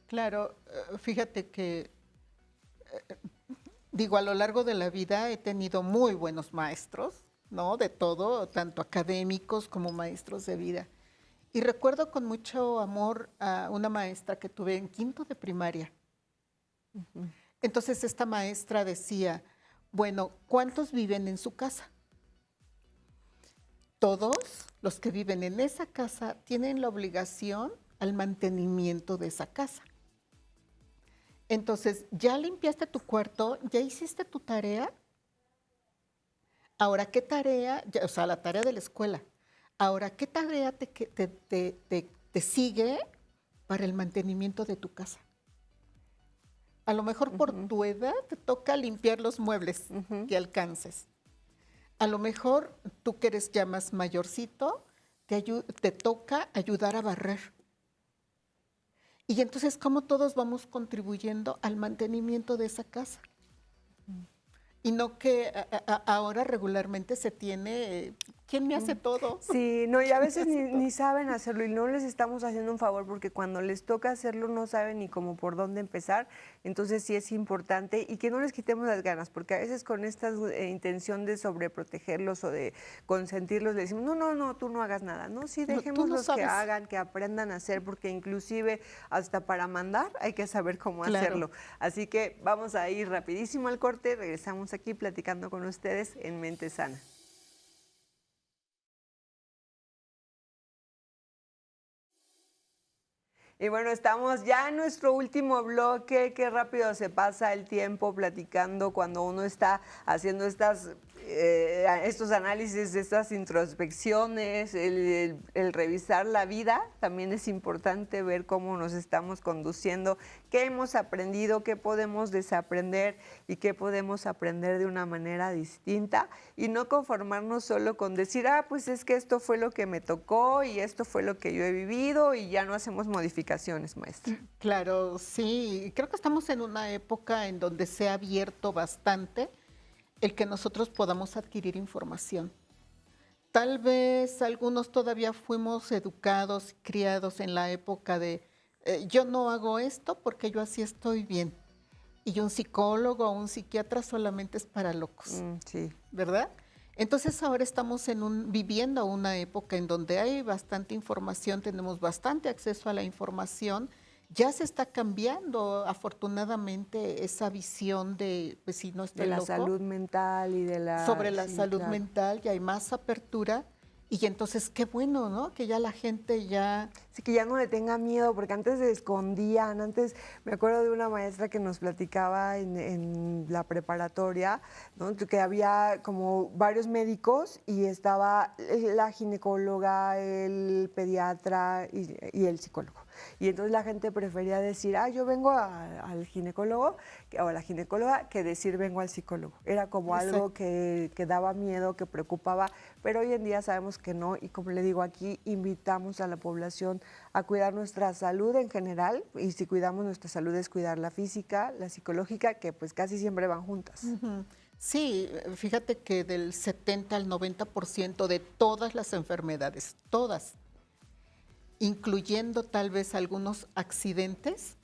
claro. Fíjate que, digo, a lo largo de la vida he tenido muy buenos maestros, ¿no? De todo, tanto académicos como maestros de vida. Y recuerdo con mucho amor a una maestra que tuve en quinto de primaria. Entonces esta maestra decía, bueno, ¿cuántos viven en su casa? Todos los que viven en esa casa tienen la obligación al mantenimiento de esa casa. Entonces, ¿ya limpiaste tu cuarto? ¿Ya hiciste tu tarea? Ahora, ¿qué tarea? O sea, la tarea de la escuela. Ahora, ¿qué tarea te sigue para el mantenimiento de tu casa? A lo mejor por tu edad te toca limpiar los muebles que alcances. A lo mejor tú que eres ya más mayorcito, te toca ayudar a barrer. Y entonces, ¿cómo todos vamos contribuyendo al mantenimiento de esa casa? Y no que ahora regularmente se tiene, ¿quién me hace todo? Sí, no, y a veces ni saben hacerlo y no les estamos haciendo un favor porque cuando les toca hacerlo no saben ni cómo por dónde empezar, entonces sí es importante y que no les quitemos las ganas, porque a veces con esta intención de sobreprotegerlos o de consentirlos le decimos, no, tú no hagas nada, no, sí, No, tú no dejémoslos que sabes. hagan, que aprendan a hacer, porque inclusive hasta para mandar hay que saber cómo Claro. hacerlo. Así que vamos a ir rapidísimo al corte, regresamos aquí platicando con ustedes en Mente Sana. Y bueno, estamos ya en nuestro último bloque. Qué rápido se pasa el tiempo platicando cuando uno está haciendo estas estos análisis, estas introspecciones, el revisar la vida, también es importante ver cómo nos estamos conduciendo, qué hemos aprendido, qué podemos desaprender y qué podemos aprender de una manera distinta y no conformarnos solo con decir, pues es que esto fue lo que me tocó y esto fue lo que yo he vivido y ya no hacemos modificaciones, maestra. Claro, sí. Creo que estamos en una época en donde se ha abierto bastante el que nosotros podamos adquirir información. Tal vez algunos todavía fuimos educados, criados en la época de yo no hago esto porque yo así estoy bien. Y un psicólogo o un psiquiatra solamente es para locos, Sí. ¿verdad? Entonces ahora estamos viviendo una época en donde hay bastante información, tenemos bastante acceso a la información. Ya se está cambiando, afortunadamente, esa visión de, pues si no estoy De la loco, salud mental y de la... sobre la sí, salud claro. mental, ya hay más apertura. Y entonces, qué bueno, ¿no? Que ya la gente ya... Sí, que ya no le tenga miedo, porque antes se escondían. Antes me acuerdo de una maestra que nos platicaba en la preparatoria, ¿no? Que había como varios médicos y estaba la ginecóloga, el pediatra y el psicólogo. Y entonces la gente prefería decir, yo vengo al ginecólogo o a la ginecóloga, que decir vengo al psicólogo. Era como algo que daba miedo, que preocupaba, pero hoy en día sabemos que no. Y como le digo, aquí invitamos a la población a cuidar nuestra salud en general, y si cuidamos nuestra salud es cuidar la física, la psicológica, que pues casi siempre van juntas. Ujú. Sí, fíjate que del 70 al 90% de todas las enfermedades, todas, incluyendo tal vez algunos accidentes,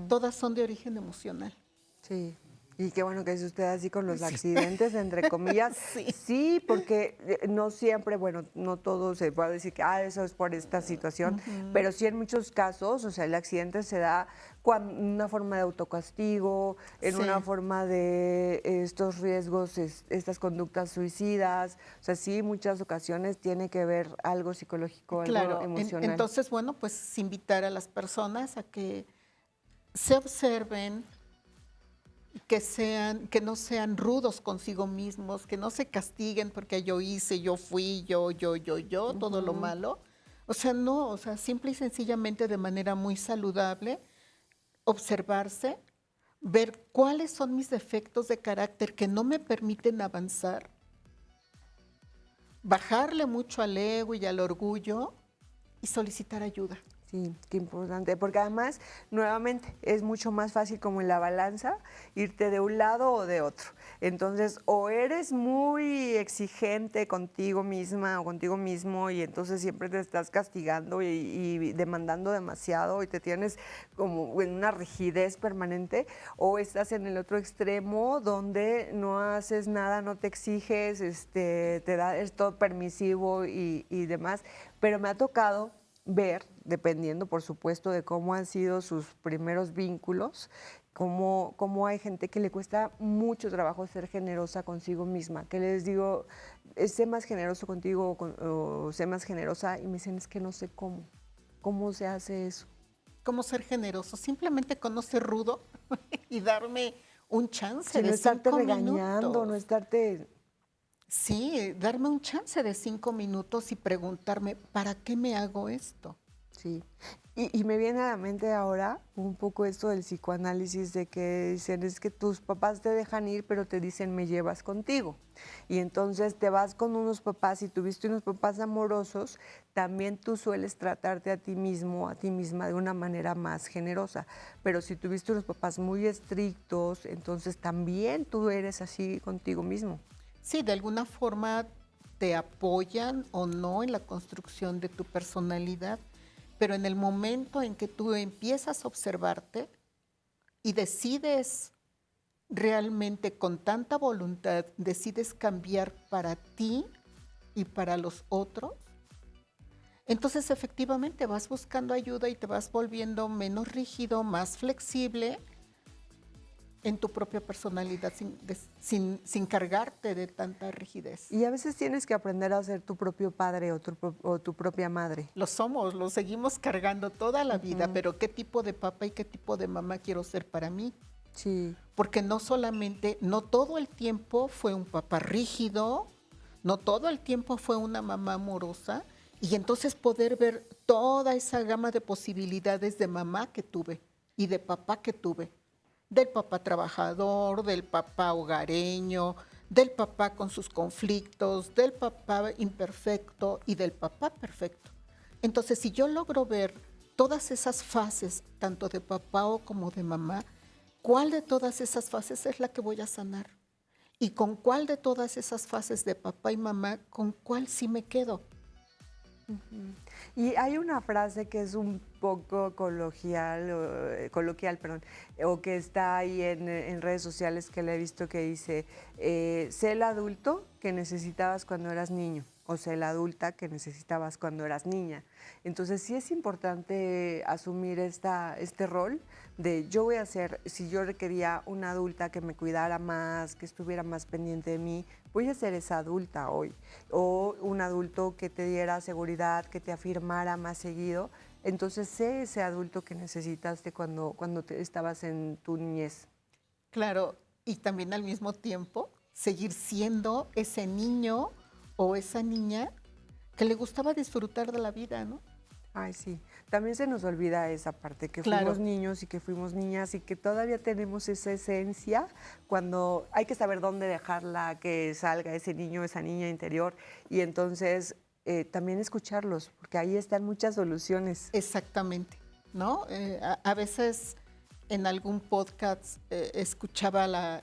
todas son de origen emocional. Sí. Y qué bueno que es usted así con los accidentes, entre comillas. Sí, porque no siempre, bueno, no todo se puede decir que eso es por esta situación, pero sí en muchos casos, o sea, el accidente se da en una forma de autocastigo, en una forma de estos riesgos, estas conductas suicidas. O sea, sí, muchas ocasiones tiene que ver algo psicológico, Claro, algo emocional. entonces, bueno, pues invitar a las personas a que se observen, que no sean rudos consigo mismos, que no se castiguen porque yo hice, yo fui, yo, todo lo malo. O sea, no, o sea, simple y sencillamente de manera muy saludable, observarse, ver cuáles son mis defectos de carácter que no me permiten avanzar, bajarle mucho al ego y al orgullo y solicitar ayuda. Sí, qué importante, porque además, nuevamente, es mucho más fácil como en la balanza irte de un lado o de otro. Entonces, o eres muy exigente contigo misma o contigo mismo y entonces siempre te estás castigando y demandando demasiado y te tienes como en una rigidez permanente, o estás en el otro extremo donde no haces nada, no te exiges, es todo permisivo y demás. Pero me ha tocado ver, dependiendo por supuesto de cómo han sido sus primeros vínculos, cómo hay gente que le cuesta mucho trabajo ser generosa consigo misma, que les digo, sé más generoso contigo o sé más generosa, y me dicen, es que no sé cómo se hace eso. ¿Cómo ser generoso? Simplemente con no ser rudo y darme un chance Si de no estarte 5 regañando, minutos. no estarte... Sí, darme un chance de 5 minutos y preguntarme, ¿para qué me hago esto? Sí, y me viene a la mente ahora un poco esto del psicoanálisis, de que dicen, es que tus papás te dejan ir, pero te dicen, me llevas contigo. Y entonces te vas con unos papás y tuviste unos papás amorosos, también tú sueles tratarte a ti mismo, a ti misma, de una manera más generosa. Pero si tuviste unos papás muy estrictos, entonces también tú eres así contigo mismo. Sí, de alguna forma te apoyan o no en la construcción de tu personalidad, pero en el momento en que tú empiezas a observarte y decides realmente con tanta voluntad, decides cambiar para ti y para los otros, entonces efectivamente vas buscando ayuda y te vas volviendo menos rígido, más flexible en tu propia personalidad sin cargarte de tanta rigidez. Y a veces tienes que aprender a ser tu propio padre o tu propia madre. Lo somos, lo seguimos cargando toda la vida, pero ¿qué tipo de papá y qué tipo de mamá quiero ser para mí? Sí. Porque no solamente, no todo el tiempo fue un papá rígido, no todo el tiempo fue una mamá amorosa, y entonces poder ver toda esa gama de posibilidades de mamá que tuve y de papá que tuve, del papá trabajador, del papá hogareño, del papá con sus conflictos, del papá imperfecto y del papá perfecto. Entonces, si yo logro ver todas esas fases, tanto de papá o como de mamá, ¿cuál de todas esas fases es la que voy a sanar? ¿Y con cuál de todas esas fases de papá y mamá, con cuál sí me quedo? Y hay una frase que es un poco coloquial, perdón, o que está ahí en redes sociales que le he visto que dice, sé el adulto que necesitabas cuando eras niño o sé la adulta que necesitabas cuando eras niña. Entonces sí es importante asumir este rol de yo voy a ser, si yo requería una adulta que me cuidara más, que estuviera más pendiente de mí, voy a ser esa adulta hoy. O un adulto que te diera seguridad, que te afirmara más seguido. Entonces sé ese adulto que necesitaste cuando estabas en tu niñez. Claro, y también al mismo tiempo seguir siendo ese niño o esa niña que le gustaba disfrutar de la vida, ¿no? Ay, sí. También se nos olvida esa parte, que Claro. fuimos niños y que fuimos niñas y que todavía tenemos esa esencia cuando hay que saber dónde dejarla, que salga ese niño, esa niña interior. Y entonces también escucharlos, porque ahí están muchas soluciones. Exactamente, ¿no? A veces en algún podcast escuchaba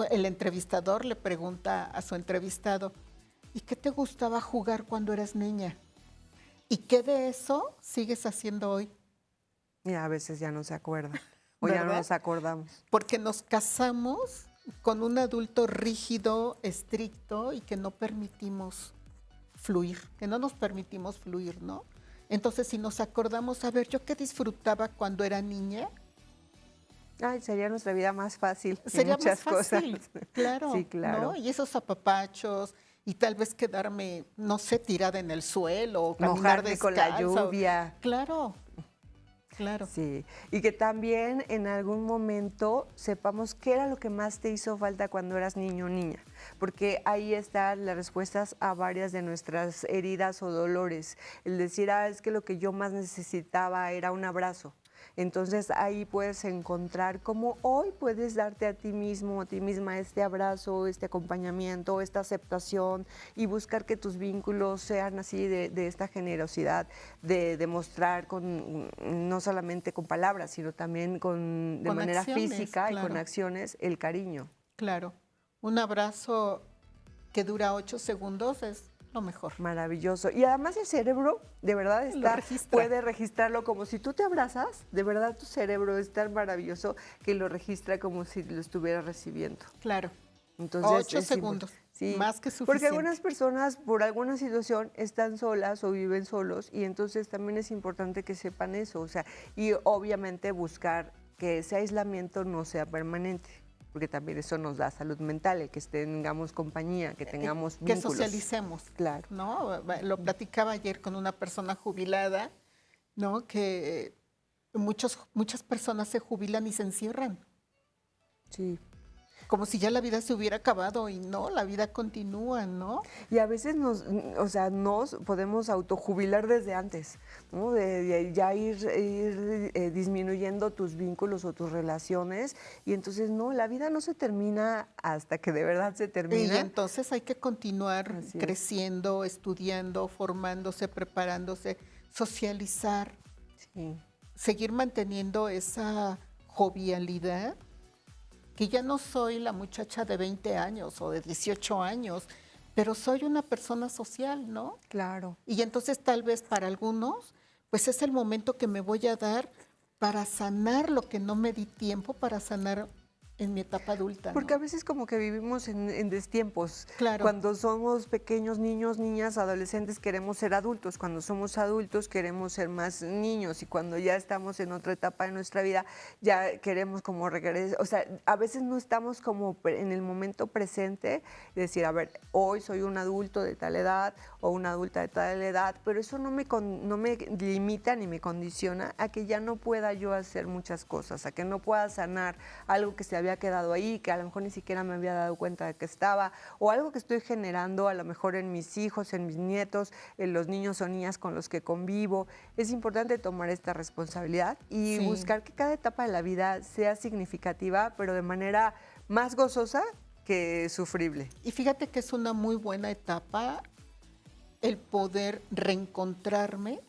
el entrevistador le pregunta a su entrevistado, ¿y qué te gustaba jugar cuando eras niña? ¿Y qué de eso sigues haciendo hoy? Y a veces ya no se acuerdan o ya no ¿Verdad? nos acordamos. Porque nos casamos con un adulto rígido, estricto y que no permitimos fluir, que no nos permitimos fluir, ¿no? Entonces, si nos acordamos, a ver, yo qué disfrutaba cuando era niña, Ay, sería nuestra vida más fácil en sería muchas más fácil, cosas. claro, Sí, claro. ¿no? Y esos apapachos y tal vez quedarme, no sé, tirada en el suelo o caminar Mojarme con la descalza. lluvia. Claro, claro. Sí, y que también en algún momento sepamos qué era lo que más te hizo falta cuando eras niño o niña, porque ahí están las respuestas a varias de nuestras heridas o dolores. El decir, es que lo que yo más necesitaba era un abrazo. Entonces ahí puedes encontrar cómo hoy puedes darte a ti mismo, a ti misma este abrazo, este acompañamiento, esta aceptación y buscar que tus vínculos sean así de esta generosidad, de demostrar no solamente con palabras, sino también de Con manera acciones, física y con claro. acciones el cariño. Claro, un abrazo que dura 8 segundos es lo mejor. Maravilloso. Y además el cerebro, de verdad, puede registrarlo como si tú te abrazas, de verdad tu cerebro es tan maravilloso que lo registra como si lo estuviera recibiendo. Claro. Entonces, 8 segundos, sí, más que suficiente. porque algunas personas por alguna situación están solas o viven solos y entonces también es importante que sepan eso, o sea, y obviamente buscar que ese aislamiento no sea permanente, porque también eso nos da salud mental, el que tengamos compañía, que tengamos que vínculos. socialicemos. Claro. ¿No? Lo platicaba ayer con una persona jubilada, ¿no? Que muchas personas se jubilan y se encierran. Sí. Como si ya la vida se hubiera acabado y no, la vida continúa, ¿no? Y a veces nos podemos autojubilar desde antes, ¿no? De ya ir disminuyendo tus vínculos o tus relaciones y entonces no, la vida no se termina hasta que de verdad se termina. Y entonces hay que continuar Así es. creciendo, estudiando, formándose, preparándose, socializar, Sí. seguir manteniendo esa jovialidad, que ya no soy la muchacha de 20 años o de 18 años, pero soy una persona social, ¿no? Claro. Y entonces tal vez para algunos, pues es el momento que me voy a dar para sanar lo que no me di tiempo para sanar en mi etapa adulta. Porque ¿no? a veces como que vivimos en destiempos. Claro. Cuando somos pequeños niños, niñas, adolescentes, queremos ser adultos. Cuando somos adultos, queremos ser más niños. Y cuando ya estamos en otra etapa de nuestra vida, ya queremos como regresar. O sea, a veces no estamos como en el momento presente, decir, a ver, hoy soy un adulto de tal edad o una adulta de tal edad, pero eso no me limita ni me condiciona a que ya no pueda yo hacer muchas cosas, a que no pueda sanar algo que se había quedado ahí, que a lo mejor ni siquiera me había dado cuenta de que estaba, o algo que estoy generando a lo mejor en mis hijos, en mis nietos, en los niños o niñas con los que convivo. Es importante tomar esta responsabilidad y Sí. buscar que cada etapa de la vida sea significativa, pero de manera más gozosa que sufrible. Y fíjate que es una muy buena etapa el poder reencontrarme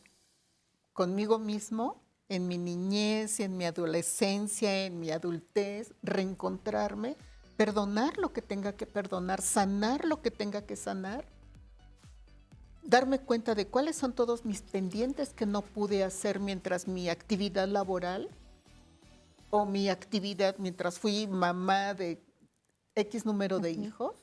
conmigo mismo en mi niñez, en mi adolescencia, en mi adultez, reencontrarme, perdonar lo que tenga que perdonar, sanar lo que tenga que sanar, darme cuenta de cuáles son todos mis pendientes que no pude hacer mientras mi actividad laboral o mi actividad mientras fui mamá de X número de hijos,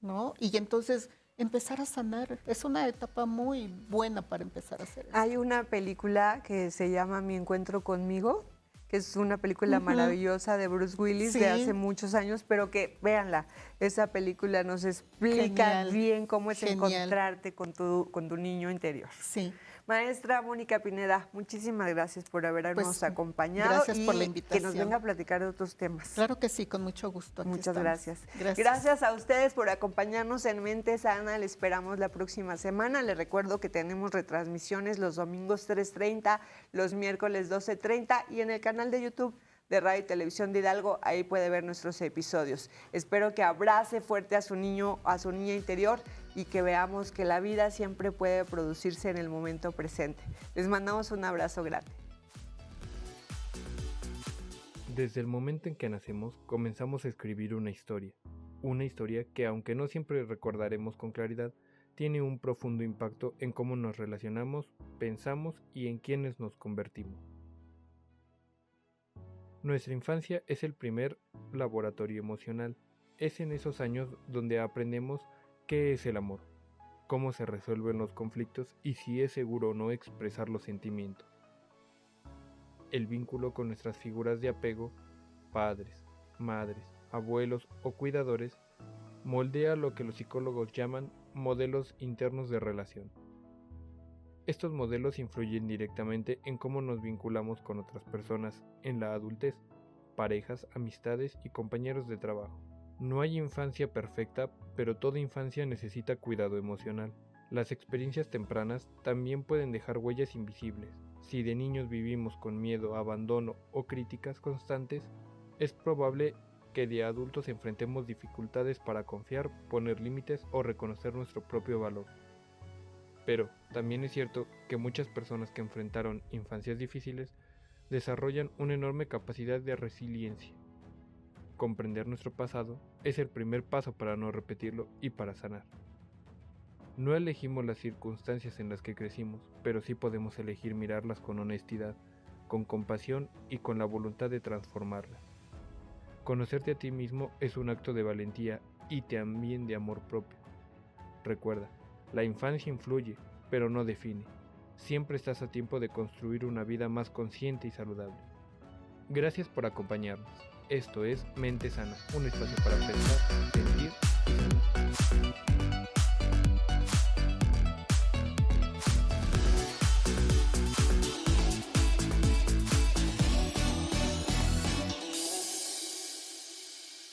¿no? Y entonces empezar a sanar. Es una etapa muy buena para empezar a hacer eso. Hay una película que se llama Mi encuentro conmigo, que es una película maravillosa de Bruce Willis de Sí. hace muchos años, pero que, véanla, esa película nos explica Genial, bien cómo es genial. encontrarte con tu niño interior. Sí. Maestra Mónica Pineda, muchísimas gracias por habernos Pues, acompañado gracias y por la que invitación. nos venga a platicar de otros temas. Claro que sí, con mucho gusto. Aquí Muchas estamos. gracias. Gracias. Gracias a ustedes por acompañarnos en Mente Sana. Le esperamos la próxima semana. Les recuerdo que tenemos retransmisiones los domingos 3:30, los miércoles 12:30 y en el canal de YouTube de Radio y Televisión de Hidalgo. Ahí puede ver nuestros episodios. Espero que abrace fuerte a su niño, a su niña interior y que veamos que la vida siempre puede producirse en el momento presente. Les mandamos un abrazo grande. Desde el momento en que nacemos, comenzamos a escribir una historia que, aunque no siempre recordaremos con claridad, tiene un profundo impacto en cómo nos relacionamos, pensamos y en quiénes nos convertimos. Nuestra infancia es el primer laboratorio emocional. Es en esos años donde aprendemos qué es el amor, cómo se resuelven los conflictos y si es seguro o no expresar los sentimientos. El vínculo con nuestras figuras de apego, padres, madres, abuelos o cuidadores, moldea lo que los psicólogos llaman modelos internos de relación. Estos modelos influyen directamente en cómo nos vinculamos con otras personas en la adultez, parejas, amistades y compañeros de trabajo. No hay infancia perfecta, pero toda infancia necesita cuidado emocional. Las experiencias tempranas también pueden dejar huellas invisibles. Si de niños vivimos con miedo, abandono o críticas constantes, es probable que de adultos enfrentemos dificultades para confiar, poner límites o reconocer nuestro propio valor. Pero también es cierto que muchas personas que enfrentaron infancias difíciles desarrollan una enorme capacidad de resiliencia. Comprender nuestro pasado es el primer paso para no repetirlo y para sanar. No elegimos las circunstancias en las que crecimos, pero sí podemos elegir mirarlas con honestidad, con compasión y con la voluntad de transformarlas. Conocerte a ti mismo es un acto de valentía y también de amor propio. Recuerda, la infancia influye, pero no define. Siempre estás a tiempo de construir una vida más consciente y saludable. Gracias por acompañarnos. Esto es Mente Sana, un espacio para pensar, sentir